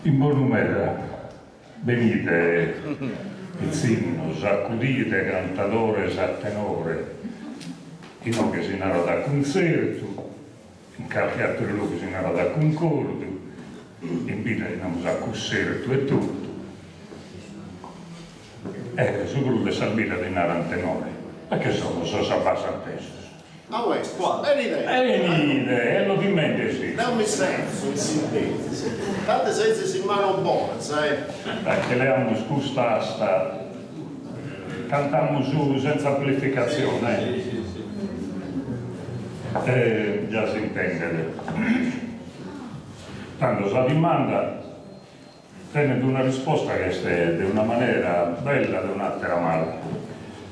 In buon numero, venite, pizzino, accudite, cantatore, tenore, in no che si narra da concerto, in qualche altro luogo si narra da concordo, in vita andiamo a concerto e tutto. Sicuro che Salvina di narra tenore, perché sono si abbassa il testo. Ah, questo, venite! Venite, e lo dimmente sì. Dammi senso, in sintesi. Tante senza si mano buona, sai? Perché le hanno scustata, cantiamo su senza amplificazione. Già si intende. Tanto la domanda tiene una risposta che è di una maniera bella, di un'altra male.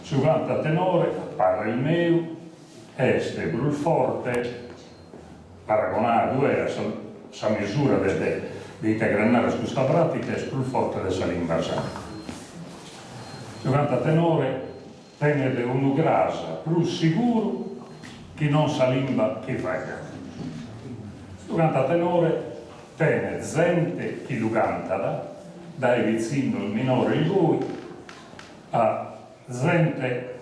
Su canta tenore, parla il mio, este brul forte, paragonato a sa misura di integrare su questa pratica è brul forte della lingua sana. Su canta tenore, tiene un grasa più sicuro che non sa lingua che fa. Su canta tenore, tiene gente che lo canta dai vicino il minore il lui a gente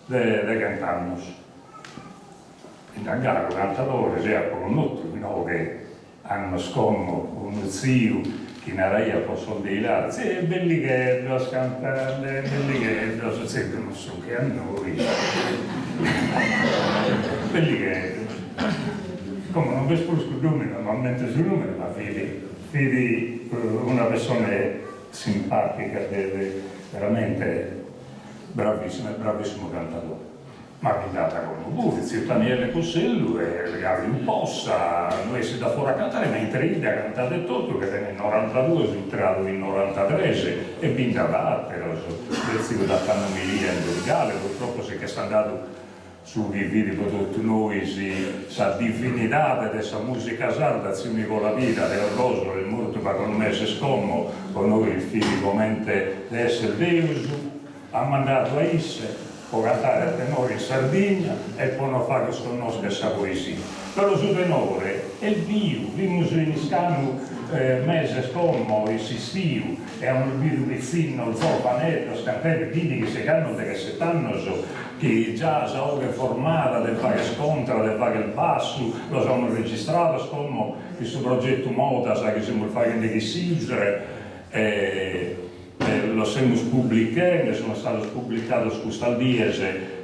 de cantannos. In Tangaro cantatore sia con un altro che hanno sconno un zio che in aria possono dire sì, è belli che lo cantare, belli che lo sempre non so che a noi belli che come non vedo sul numero, normalmente sul numero, ma vedi una persona simpatica, veramente bravissimo cantatore. Ma abitata con lui, zio Daniele Cossello e le gare in posta, noi si da fuori a cantare, mentre Ida ha cantato tutto, che nel 92 sono entrato nel 93 e vinta battere, il zio da Pannomilia in Burgale, purtroppo si è andato su chi vidi tutti noi sa divinità di questa musica sarda, si mi con la vita, del roso, del molto ma con me se scommo, con noi fisicamente di essere Deus, ha mandato a esse, può cantare a tenore in Sardegna e poi non fare questo nostro questa poesia. Però su tenore è il Dio, vimos in Scanu mese scommo, il Sistio, e hanno il pizzino, il zolfanetto, scantare vidi che si canno che se tanno che già sono formata del fare scontra, del fare il basso, lo sono registrato scommo questo progetto Mota, sa che siamo fare di Sigre, lo siamo pubblicato, sono stato pubblicato su questo Diese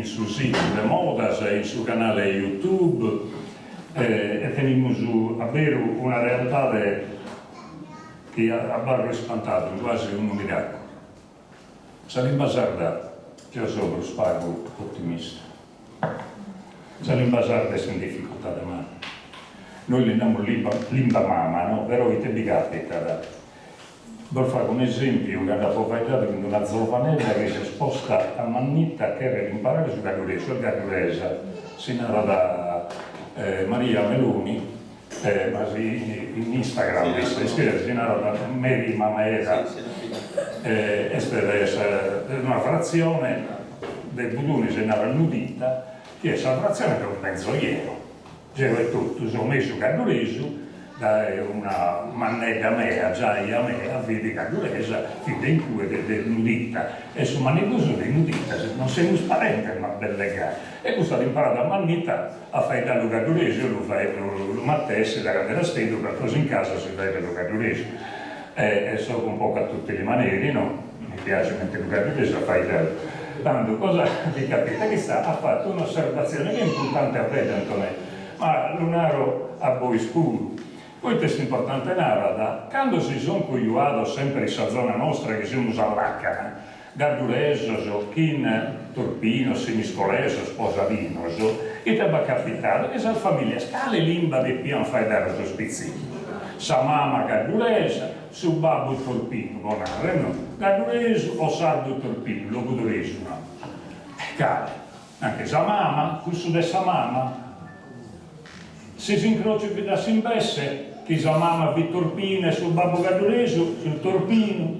sul sito di Modas e sul canale YouTube e teniamo avere una realtà che ha barro spantato, quasi un miracolo. Sarebbe sarda, che io sono un spago ottimista. Sarebbe sarda in difficoltà di mano. Noi le diamo limba mamma, no? Però i tempi capita. Per fare un esempio, che dopo fai dato con una zolfanella che si sposta a Mannita che era imparare su Gaguresa, si narra da Maria Meloni, ma in Instagram si narra da Mary Mamaera, è una frazione del Buduni, si narra nudita, che è una frazione per un pensiero. C'era tutto, sono messo Gaguresa, da una mannetta mea, già a me, a vedi Gaguresa, fino in cui è nudita. E su Manneguso di nudita, non siamo parenti, ma belle gare. E questo l'ho imparato a Mannita a fare da Gaguresa, lo mattesse, da grande stendo, per così in casa si fa da Gaguresa. E so un po' a tutte le maniere, no? Mi piace mentre Gaguresa fai da... Tanto cosa vi capita? Che ha fatto un'osservazione che è importante a vedere, Antonello, ma Lunaro a voi scuro. Poi questo è importante narrata, quando si sono cogliuato sempre in questa zona nostra che siamo all'Acca, Gardureso, Chin, Torpino, Siniscoleso, Sposavino, e ti è capitato che la famiglia scale limba di pian fai dare lo spizzino. Sa mamma Garduresa, su babbo Torpino, bonare, no? Gardureso o sardo Torpino, lo Gudureso, no? Cale, anche sa mamma, questo di sa mamma, se si incrocia da Simbesse, che sa mamma di Torpino e sul babbo Gardureso, sul Torpino,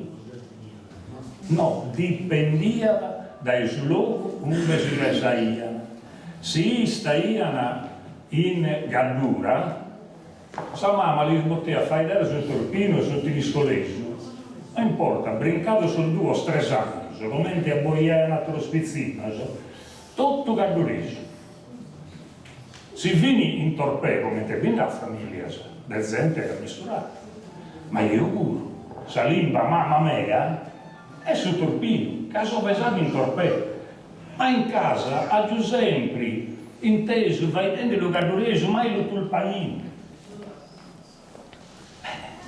no, dipendia dai slovo dove si resaiano. Se staiano in Gallura, Sa mamma li sbotteva a fare sul torpino e sul tiniscoleggio. Non importa, brincato sul 2 o 3 anni, solamente a boiare un altro spizzino, tutto cardureggio. Si vini in torpeo, mentre quindi la famiglia del gente era misurata. Ma io pure, sa limba mamma mia è sul torpino, caso pesato in torpeo. Ma in casa ha giù sempre inteso, vai dentro lo cardureggio, mai lo tulpanino.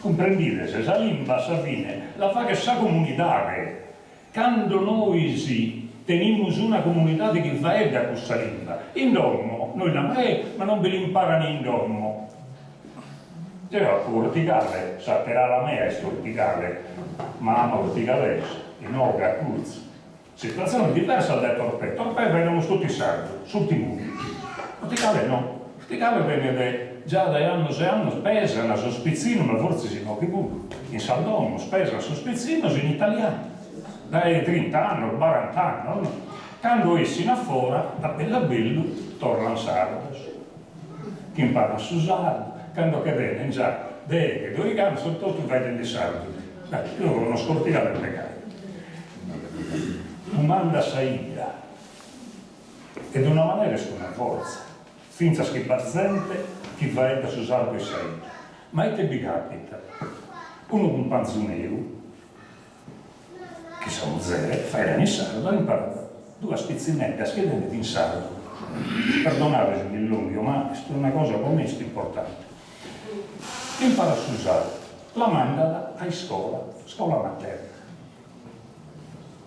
Comprendete, se la limba sa fine, la fa che sa comunitare. Quando noi teniamo una comunità di chi fa da questa limba, in domo, noi la ma non ve l'imparano in domo. Cioè, verticale, sapperà la mia, è verticale, mamma verticale, in oga, cruz. Situazione diversa dal torpeo. Torpeo vengono tutti sardi, tutti muri. Verticale no. Verticale viene già da anni e anni spesa una sospizzino, ma forse si no più. In Saldono spesa una sospizzino in italiano. Dai 30 anni, 40 anni, no? Quando essi a fuori, da bello, torna in sardo. Chi impara a usare, quando che viene già, che 2 anni sono tutti vai delle sardi. Io non scortina per peccato. Manda saida e di una maniera con una forza finza che paziente chi va a usare quei saida ma che vi capita uno con un panzonero che sono zero fai in sardo ha imparato 2 spizzinette a schedere in sardo perdonate il lungo ma è una cosa come è importante impara a usare la manda a scuola materna.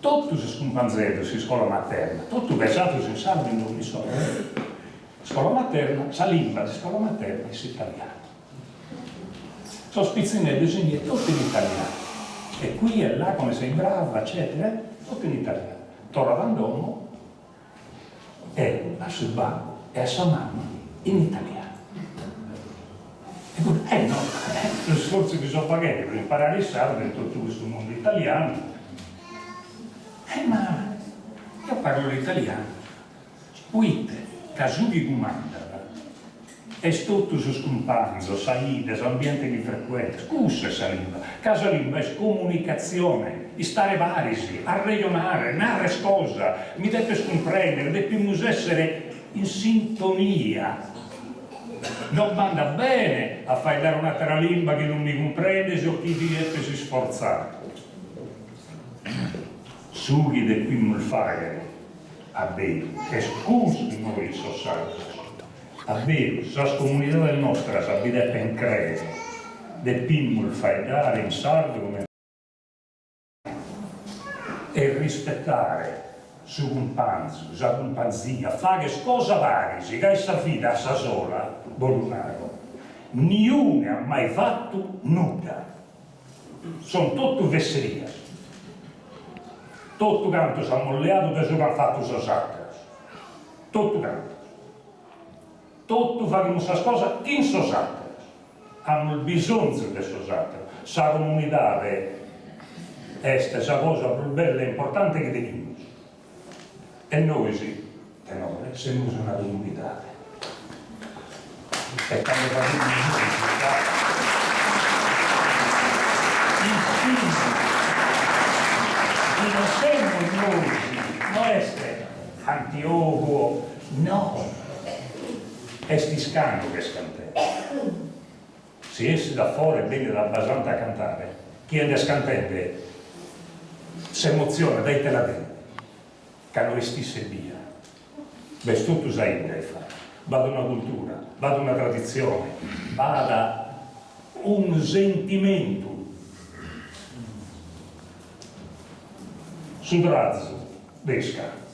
Tutto si scompanzero, si scuola materna, tutto pesato si salva in ogni scuola. Scuola materna, sa limba di scuola materna è italiano. Sono spizzinelli disegni tutto in italiano. E qui e là, come sei brava, eccetera, tutto in italiano. Torna d'andomo e a suo babbo e a sua mamma in italiano. E no, lo sforzo che sono pagati per imparare il sardo in tutto questo mondo italiano. Ma io parlo l'italiano. Uite, casughi comandano. E tutto su scompanzo, saide, su ambiente di frequenza. Scusa essa lingua. Casa lingua è comunicazione, di stare varisi, a ragionare, narre cosa. Mi deve scomprendere, dobbiamo essere in sintonia. Non manda bene a fare dare un'altra lingua che non mi comprende o chi deve si sforzare. Sughi del primo fare a bere, che scusi noi sociali, a bere, la comunità nostra sapete ben credere, del primo fare dare in sardo come e rispettare su companzo, su companzia, fare cosa vari, si che essa vita sa sola, Bolunaro, niuno ha mai fatto nulla, sono tutto vesserie. Tutto canto si è molleato da ciò che ha fatto sua sacra. Tutto canto. Tutto fanno questa cosa in sua sacra. Hanno il bisogno di sua sacra. Sa comunità è questa cosa più bella e importante che teniamo. E noi sì, tenore, siamo una comunità. E quando facciamo non siamo noi, non è Antioco, no, è Scano che scantè. Se essi da fuori e viene da basante a cantare, chi è scantente si emoziona, dai te la dente, che non stesse via. Beh, tutto sai che fa, va da una cultura, va da una tradizione, va da un sentimento. Sudrazzo, desca.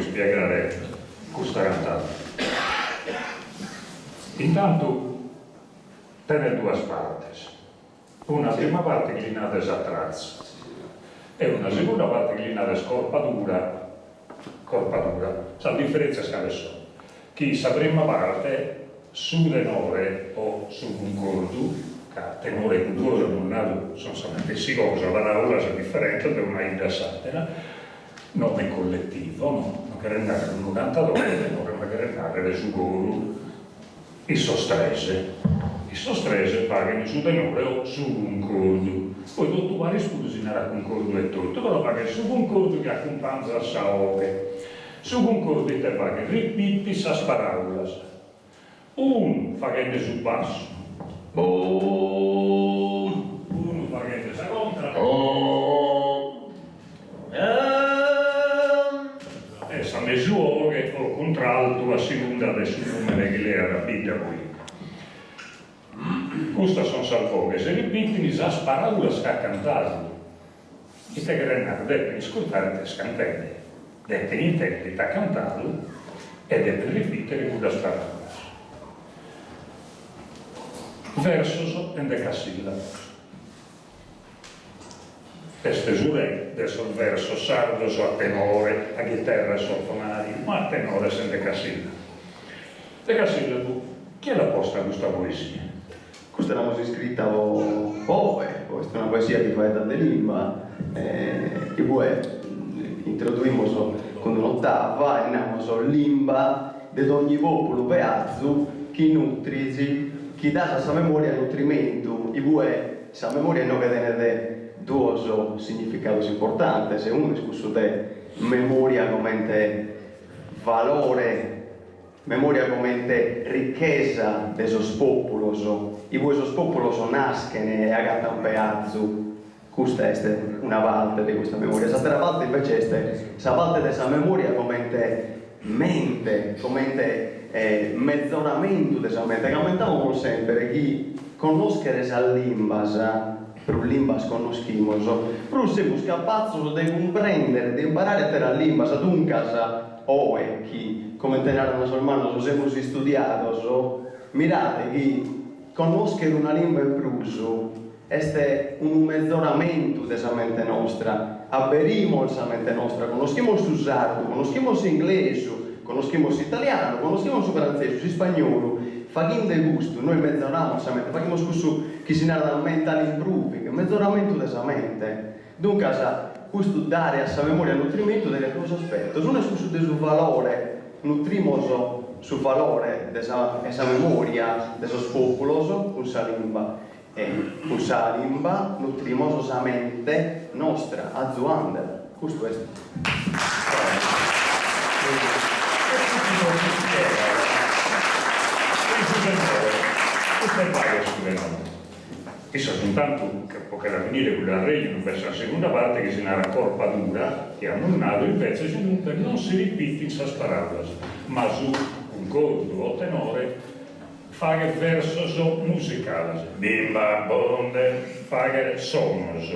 spiegare questa cantata. Intanto, tiene due parti. Una prima parte che l'inata è a trazzo e una seconda parte che l'inata è corpatura. La differenza è che adesso chi la prima parte su tenore o su concordo, che tenore e concordo non sono solamente si cosa, la parola è differente per una ida satera, non è collettivo, no? Non che andare con un cantatore, ma che andare su coro e sostrese pagano su tenore o su concordo. Poi tutto vari scusi nella concordo e tutto, però paga su concordo che accompagna a saoche. Su concordo te paga ripeti sa paraulas. Un fa che su basso. Uno fa che sa contra. E sa mesuo che col contralto a seconda del suo nome che lei ha rapita poi. Questa sono salvoghe, se ripeti sa paraulas che ha cantato. E te che devi ascoltare te scantelle. Deve intendere da cantarlo e deve ripetere quella parola. Versos en decasillabos. Stesure adesso il verso sardo a tenore, a chitarra sottonario, ma a tenore en decasillabo. Decasillabo, chi l'ha posta questa poesia? Questa è una musica scritta questa è una poesia di poeta de Limba, che poi introduimos con un'ottava e andiamo Limba di ogni popolo peazzo che nutrisi, che dà sa memoria nutrimento, e poi sa memoria non che tiene due significati importanti, se uno discusso de memoria come valore, memoria come ricchezza de sos populos, e poi sos populos nascono e agata un peazzo. Questa è una parte di questa memoria. L'altra parte invece è la parte della memoria come mente, come mezzoramento della mente. Commentavamo sempre che conoscere la lingua, per lingua conosciamo, però siamo capaci di comprendere, di imparare a la lingua, ad un caso, che come tenarono sul mano, siamo studiati, mirate che conoscere una lingua in pruso è un mezzoramento della mente nostra, aberimo la mente nostra, conosciamo il sardo, conosciamo l'inglese, conosciamo l'italiano, conosciamo il francese, il spagnolo, facendo il gusto, noi mezzoramo la mente, facciamo questo che si narra mental improving, mezzoramento della mente. Dunque, questo dare a sa memoria nutrimento delle due aspetti, uno è sul valore, nutrimoso sul valore della memoria del popolo, con la lingua. E con la lingua nutrimoso la mente nostra, azuandela. Questo è. Questo è vario sulle note. E soltanto che può venire quella regno verso la seconda parte che si narra corpatura, che ha annullato il pezzo comunque non si ripete in sas paraulas, ma su un concordo o tenore fa che verso musicale, bimba, bonde, fa che sonos,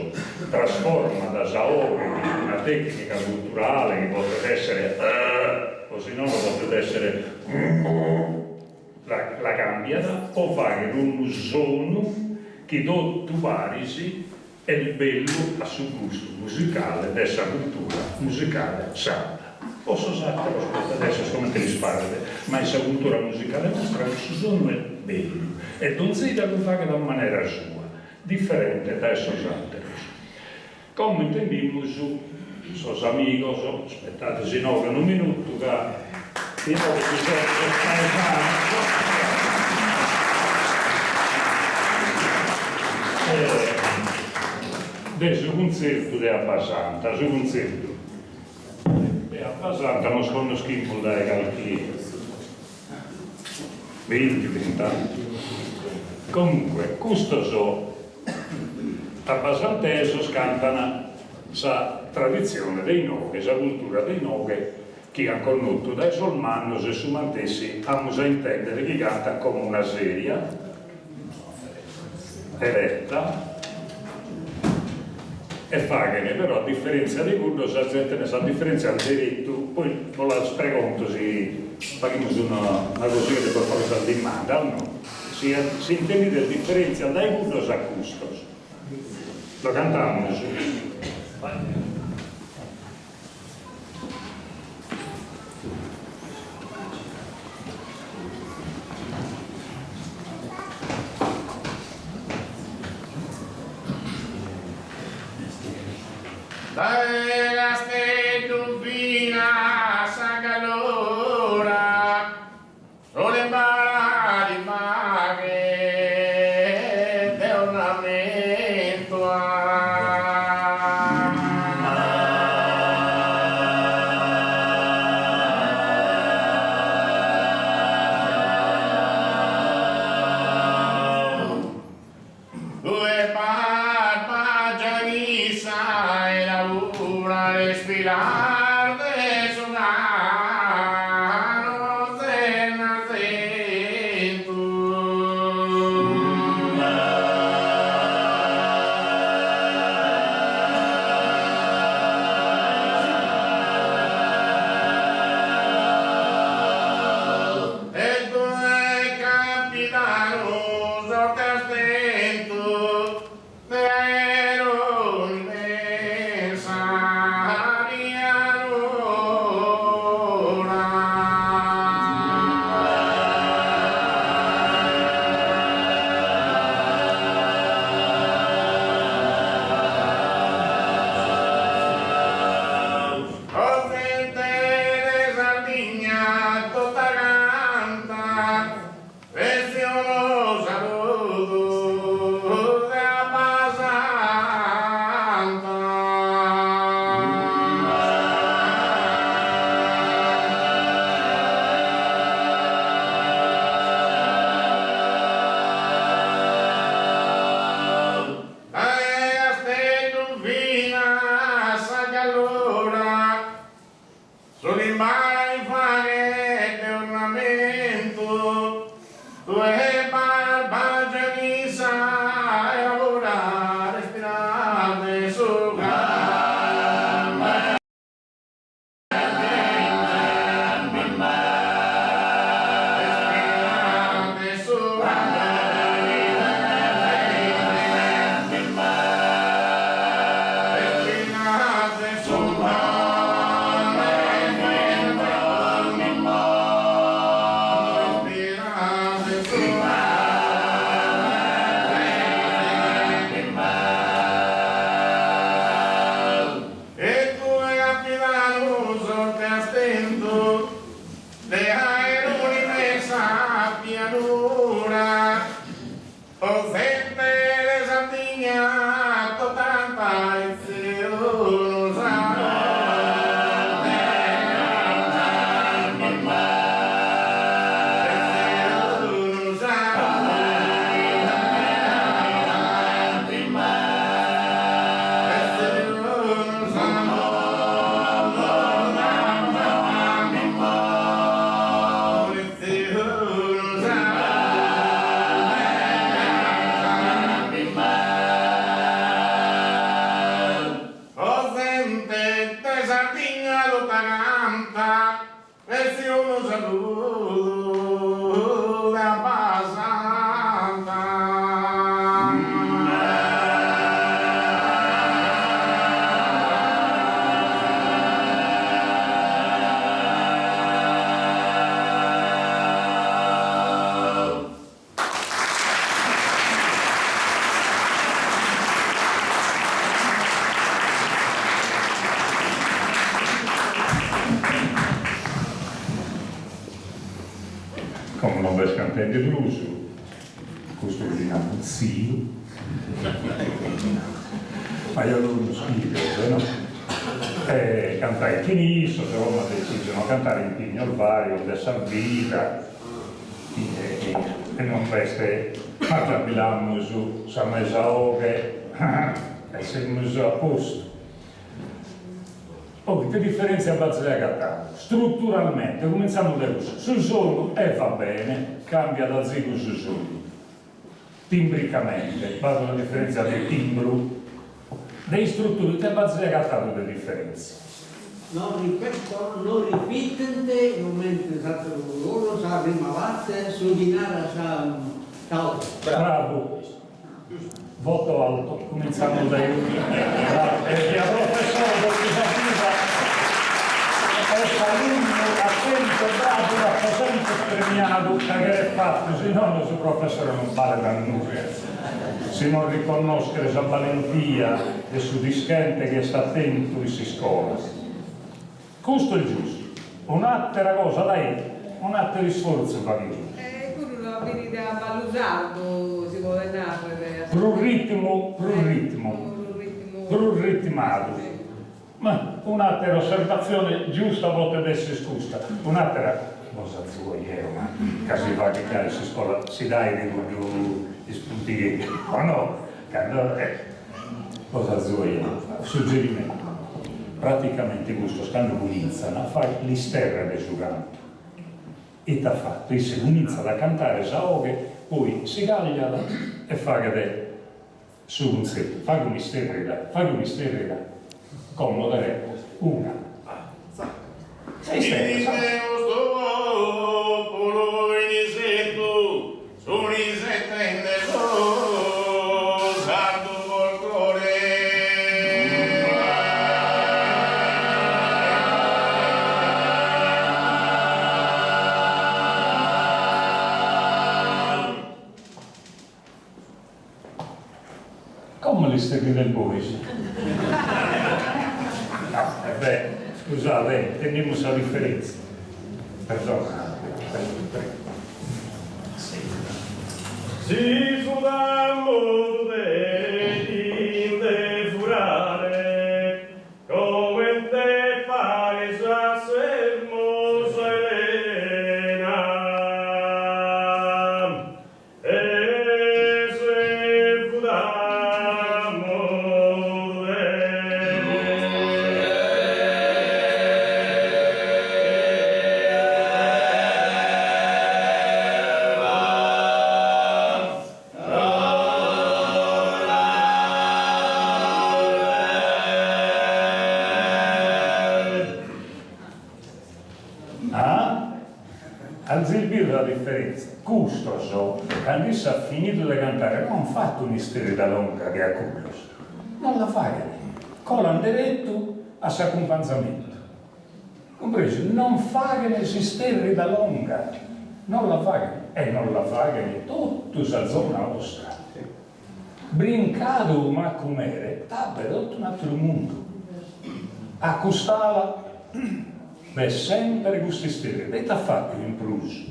trasforma da saore una tecnica culturale che potrebbe essere o se no potrebbe essere la cambia o fa che un suono che tu parisi è il bello a suo gusto musicale dessa cultura musicale sarda. Posso sapere, adesso come te li sparate, ma questa cultura musicale nostra il suono è bello e non si deve fare da maniera sua, differente da esos altri. Come intendiamo su sos amigos, aspettate se no un minuto che io che ci sono adesso un concerto di Abbasanta, su un concerto di Abbasanta non conosciamo dai calchi 20 anni. Comunque, questo so abbasanteso cantano la tradizione dei noghe, la cultura dei noghe che hanno conosciuto dai solmannos e sumantessi hanno a intendere che canta come una seria eretta e fagane, però a differenza di quello, la gente ne sa differenziare il diritto, poi non la spreconto, si facciamo una cosina che per fare salvimata, no? Si intende differenza dai cursos a custos. Lo cantamos. Dai la stedufina sa calora, sole bara di maghe de ornamento due barba gianissa e la luna respirar de su mano cena e tu è capitano sorte a stento de aero Sono in mare fare di ornamento, due barba gianissa e ora respirate su gamma. Respirate su respirate su o sente le Sardegna total paese non saludo da passata. Come non vi cantare blues, questo è un zio, ma io non scrivo, no? Cantai finito, se Roma decidono cantare in pigno al vario, da Salvita, e non queste, ma già abbiamo su Samesa Oghe, e siamo a posto. Poi, che differenza bazzare a Catania? Strutturalmente, cominciamo da questo. Sul solo e va bene, cambia da zigo su solo. Timbricamente, vado la differenza del timbro, dei strutture che bazzia cattato le differenze. Non ripetente, non mentre loro sa rimavate, su dinara sa causa. Bravo. Voto alto, cominciamo da io. E la professore alunno attento, bravo, rappresento premiato, che è fatto, se no il suo professore non vale da nulla. Se non riconoscere la valentia e su dischente che sta attento e si scola. Questo è giusto. Un'altra cosa, dai, un atto di sforzo va via. Quello la verità valusato, si vuole narrare. Ritmato. Ma un'altra osservazione giusta a volte desse scusa. Un'altra cosa zuoiero, ma casi va che cari si scuola, si dai di spunti o no? Cosa zuoiero? Suggerimento. Praticamente questo scambio cominciano a fare l'isterra del suo canto. E t'ha fatto, e se comincia a cantare saoghe, poi si caglia e fa che su un set, fa come sterrida, comodare una. Sei sterrida. Come le stelle del Boise? No, scusate, teniamo la differenza. Perdona. Si sudammo de furare, come te palesa sermosa Elena, e se fudammo Alzilbir la differenza. Custoso, quando si è finito di cantare, non ha fatto un'isterita longa che ha cullos. Non la fai. Colan diretto a suo accompagnamento. Compreso, non fagane isterita longa. Non la fagane. E non la fagane tutta la zona nostra. Brincato ma com'era, tappa tutto un altro mondo. Accostava beh, sempre questi stili, e t'ha fatto in plus.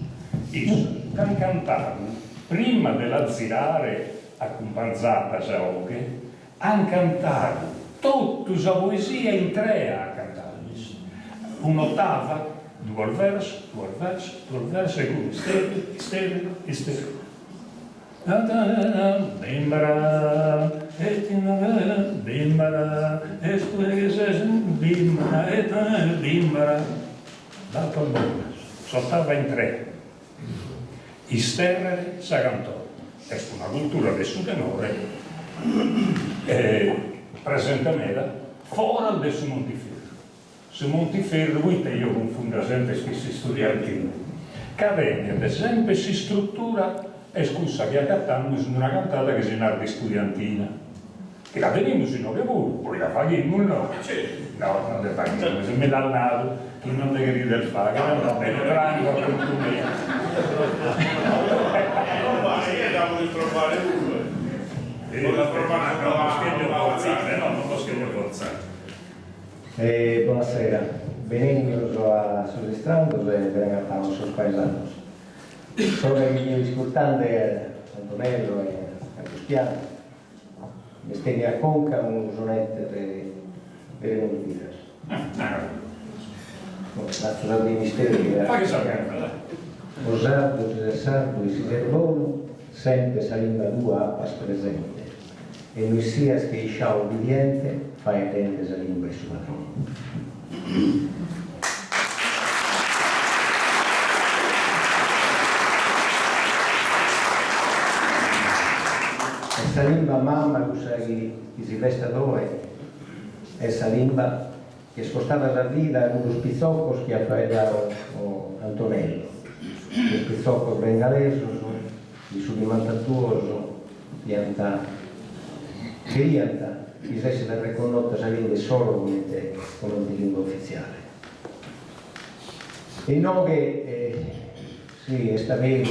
Io, han cantato, prima della zirare accompagnata saoghe, han cantato tutta la poesia in tre a cantare. Un'ottava, due verso, e così, stelle. Bimbara, bimbara, dato al mondo, sottava in tre. Isterrere sa cantò. È una cultura del suo tenore, presentamela fuori del suo Montiferro. Su Montiferro, io confondo sempre questi studiantini, che avviene, ad esempio, si struttura. E scusa che accattammo su una cantata che si narra di studiantina. Che la teniamo sino che poi la paghiamo, no? No, non le paghiamo, se me l'ha nato, chi non le crede del fare, va bene, tranquillo, a conto mio. non va, io devo ritrovare due. Non lo schegno forzare. Buonasera, venimos sollistando e venimos sorpaesados. Sono i miei ascoltanti Antonello e Cristiano. Mi stegni a conca un sonetto per le notizie. Grazie al Ministero che Fa che sapere, o sardo, se sardo e si perdono, sempre salimba tua appas presente. E noi sia che iscia obbediente, fai attente salimba e sua trono. Salimba mamma che si veste dove essa limba che spostava la vida uno spizzocco che ha fatto Antonello, lo spizzocco bengaleso, di sublimantattuoso, pianta che quisesse da riconosciuta sa lingua solo come di lingua ufficiale. E non che sì, è stato non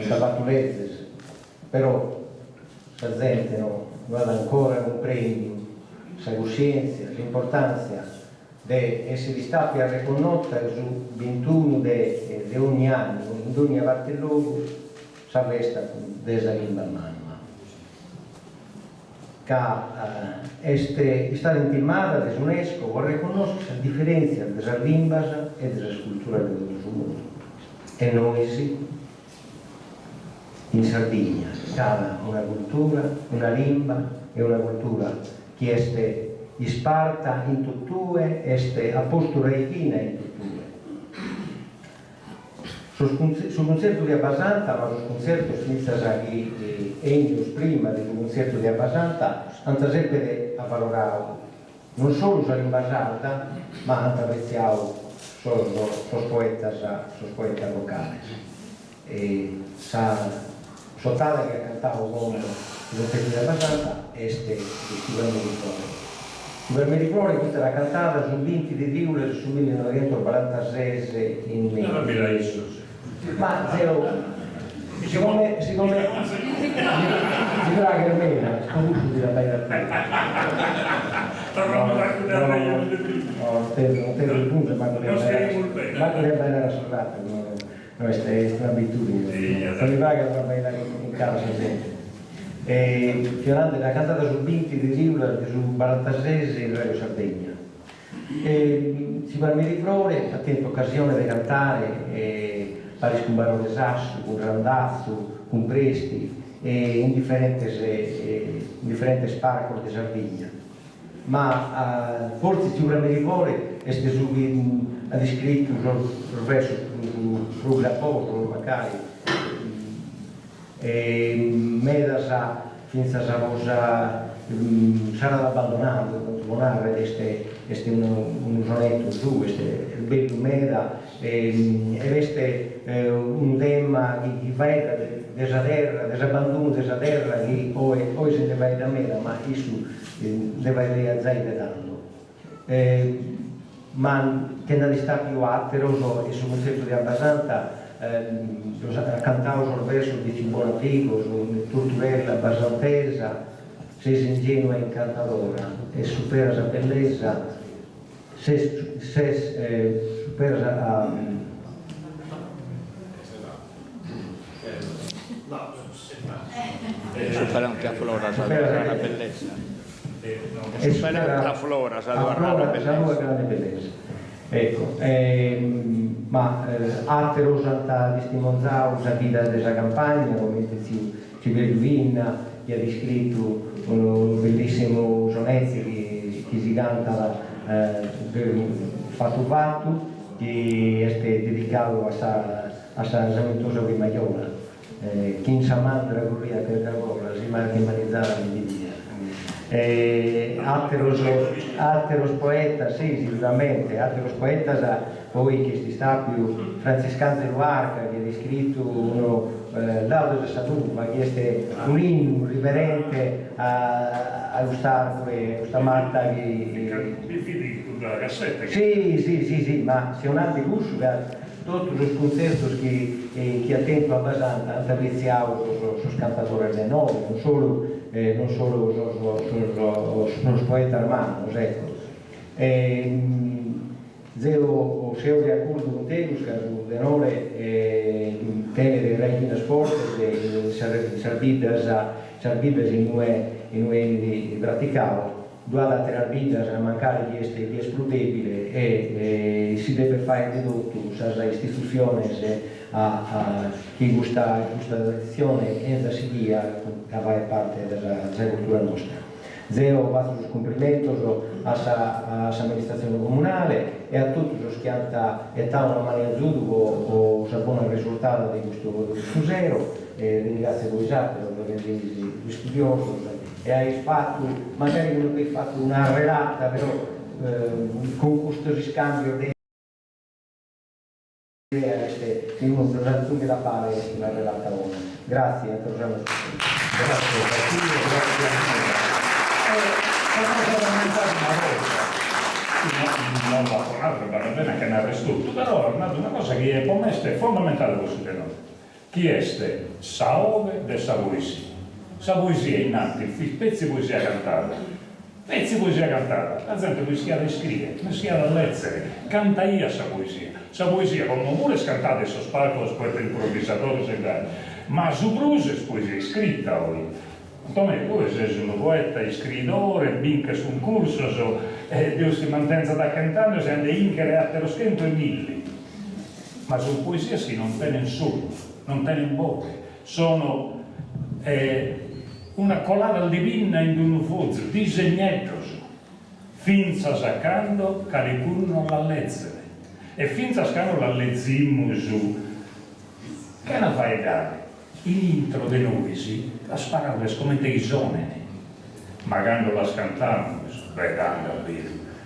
fatto leggere, però la gente non ha ancora compreso la coscienza, l'importanza di essere stati a riconoscere su 21 di ogni anno, in ogni parte del luogo, sa festa della lingua mamma. Che è stata intimata dall'UNESCO per riconoscere la differenza della lingua e della cultura del mondo. E noi sì, in Sardegna, c'è una cultura, una lingua e una cultura che è isparta in tuttue, è a posto reichina in tuttue. Sul concerto di Abbasanta, ma sul concerto senza che Ennio prima del concerto di Abbasanta, hanno sempre valorato non solo la lingua sarda, ma hanno apprezzato i poeti locali. E soltanto che ha cantato con il concerto di Abbasanta è Super Meriflore, questa era cantata sul 20 di Riule sul 1946 in Messico. Ma siccome si dirà che almeno sconosciuto di la paella non tengo il punto, ma non è bella la sorrata, questa è un'abitudine, non mi va che la paella in casa sempre. Fiorante l'ha cantata sul 20 di Riula sul 46 in Radio Sardegna. Si va a Meriflore, ha tenuto occasione di cantare Paris con Barone Sasso, con Randazzo, con Presti in differenti sparcoli di Sardegna. Ma forse si va a Meriflore ha descritto il verso sul rapporto, magari Medasa senza sa cosa sarà abbandonato, suonare questo un sonetto su, questo è bello Meda, e questo è un tema che va della terra, dell'abbandono della terra, che poi se ne va da Meda, ma questo deve essere azzaidato. Ma che non sta più atteroso e sul concerto di Abbasanta ha cantato sul verso di Cimbolapico, su Torturella Basantesa, sei ingenua e incantadora e supera la bellezza, supera supera anche a Flora, sa la bellezza. E supera la Flora, sa la grande bellezza. Ecco, ma Atero Santa Distimonzau, la vita della campagna, come ci Vinna, che ha descritto un bellissimo sonetto che si canta fatto, che è dedicato a San Zaventoso di Maiola, che in Samandra corria per Carola, si manizzava di via. Atteros poeta, sì, sicuramente, Atteros poeta poi che si sta più Francescano Luarca, che ha descritto uno Laudo de Saturma, che è un inno riverente allo Stato e questa Marta che... Sì, ma se un altro gusto tutti i concerti che ha tenuto a Basanta hanno apprezzato i cantatori del Nove, non solo los poetas hermanos, ecco. Zeo seu de acordo con Tegus, che de nore tenere reikinas fortes, sarbidas in ue praticavo, duada ter arbidas a mancare di esplodebile e si deve fare dedotto alle istituzioni a chi questa tradizione e da si dia che fa parte della cultura nostra. Zeo vatros cumprimentos a sa administrazione comunale e a tutti os que han estado una mano ajudo o sa buon risultato di questo zero. Ringrazio voi per gli studiosi e hai fatto, magari non hai fatto una relata, però con questo riscambio di idee in un progetto che da fare una relata ora. Grazie a tutti. Grazie non va tornato per la bene che ne arrestò tutto, però è una cosa che per me è fondamentale per noi. Chi è saove de sa poesia? Sa poesia è innanzi, pezzi di poesia cantata. Pezzi di poesia cantata, la gente rischia di scrivere, rischia di leggere, canta io sa poesia. Sa poesia, come pure scantate su spalco, per improvvisatori segreti, ma su bruse poesia scritta oggi. Come tu sei un poeta, scrittore, vinca su un corso, Dio si mantenza da cantando, si hanno inchere a te lo schento e milli. Ma su poesia si non tiene nessuno, non tiene in bocca. Sono una collada divina in un fuzzo, disegnetos, finza saccando, caricuno la lezzere. E finza saccando la lezzimmo su, che ne fai dare? In intro de noi, las parole come dei sonene, magando las cantamos, vedando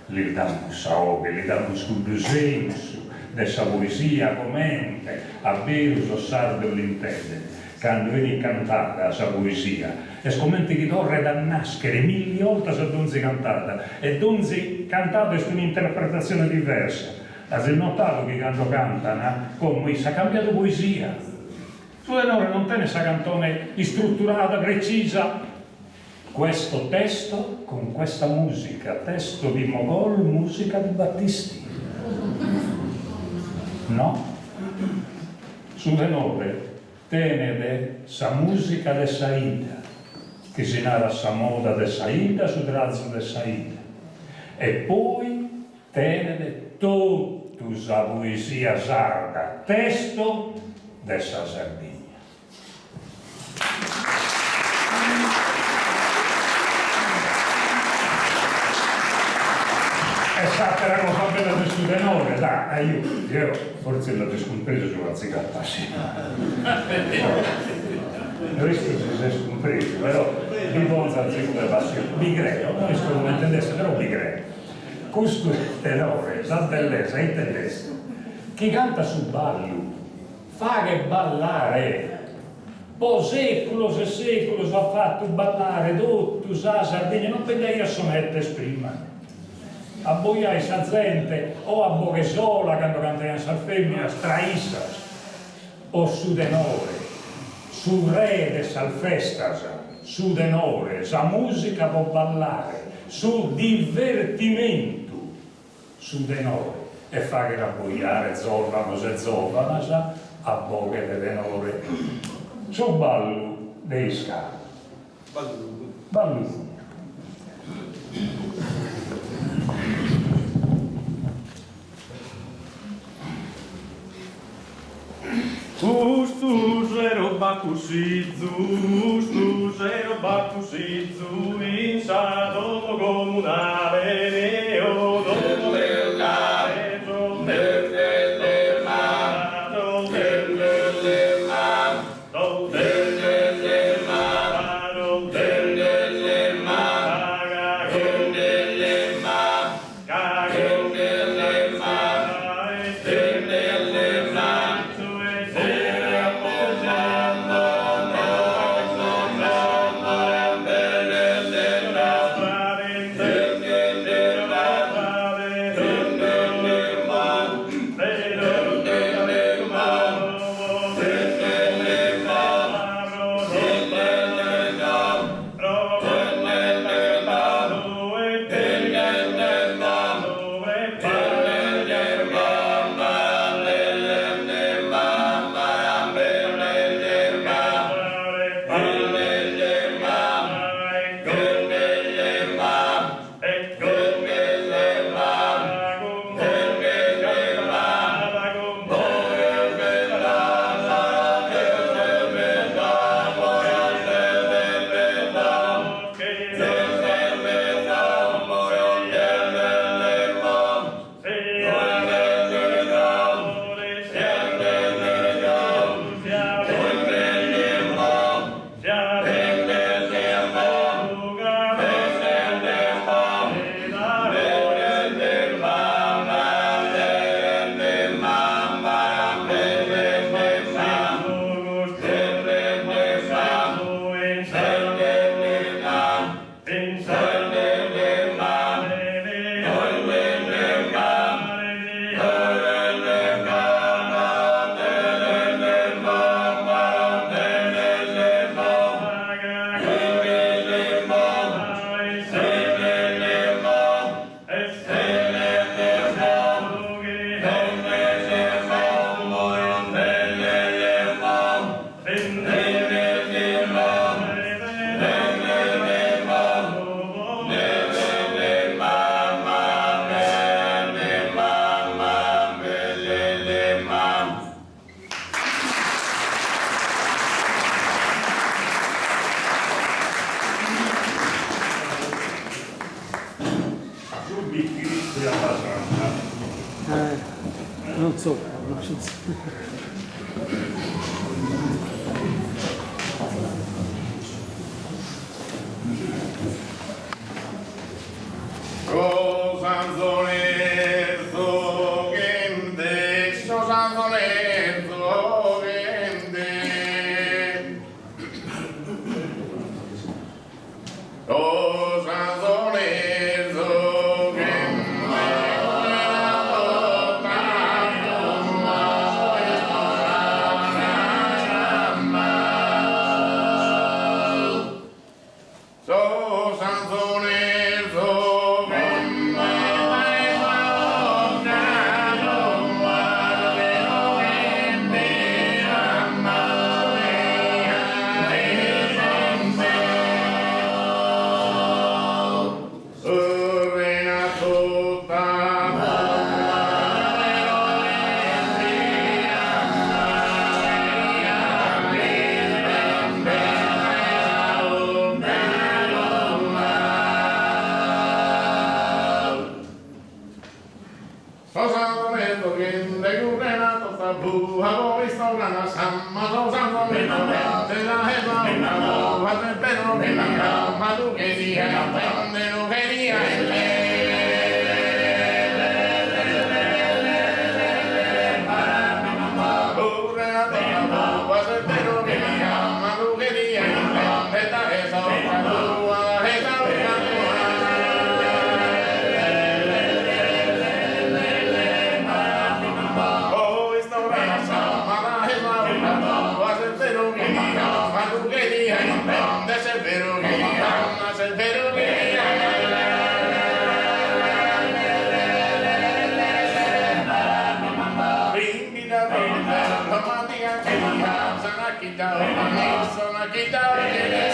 li damos saobe, li damos condusenso, de sa poesia comente, abbius o sardo l'intende, quando vieni cantata sa poesia, e scommente che torre da nascere, mille volte sa donzi cantata, e donzi cantata è un'interpretazione diversa. Hai notato che quando cantano, come si è cambiato poesia. Su Lenore non tiene questa canzone strutturata, precisa. Questo testo con questa musica, testo di Mogol, musica di Battisti. No? Su Lenore tiene sa musica de Saida, che si narra sa moda de Saida, su razzo de Saida. E poi tiene tutta sa poesia sarda, testo de sa Sardegna. Esatto, era cosa bella di questo tenore, dai, io forse l'ho scompreso su la zigatta, sì. Questo si è scompreso, però di bonza zicura passione, vi credo, non so come intendesse, però vi credo. Questo tenore, la bellezza, il testo, che canta su ballo, fa che ballare. Poi secolo e secolo ha fatto ballare tutto sa Sardegna, non vedete io sonette prima. A boiare sa gente, o a Boghesola quando cantano sa femmina, straissas, o su denore, su re de salfestas, su denore, sa musica può ballare, su divertimento, su denore, e fa che a boiare zolva, cos'è zolva, ma sa a boghe de denore. Su ballo dei scavi. Ballo. Ustuzero bakushizu, in domo comunale, neo domo locale, Non so,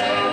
Sono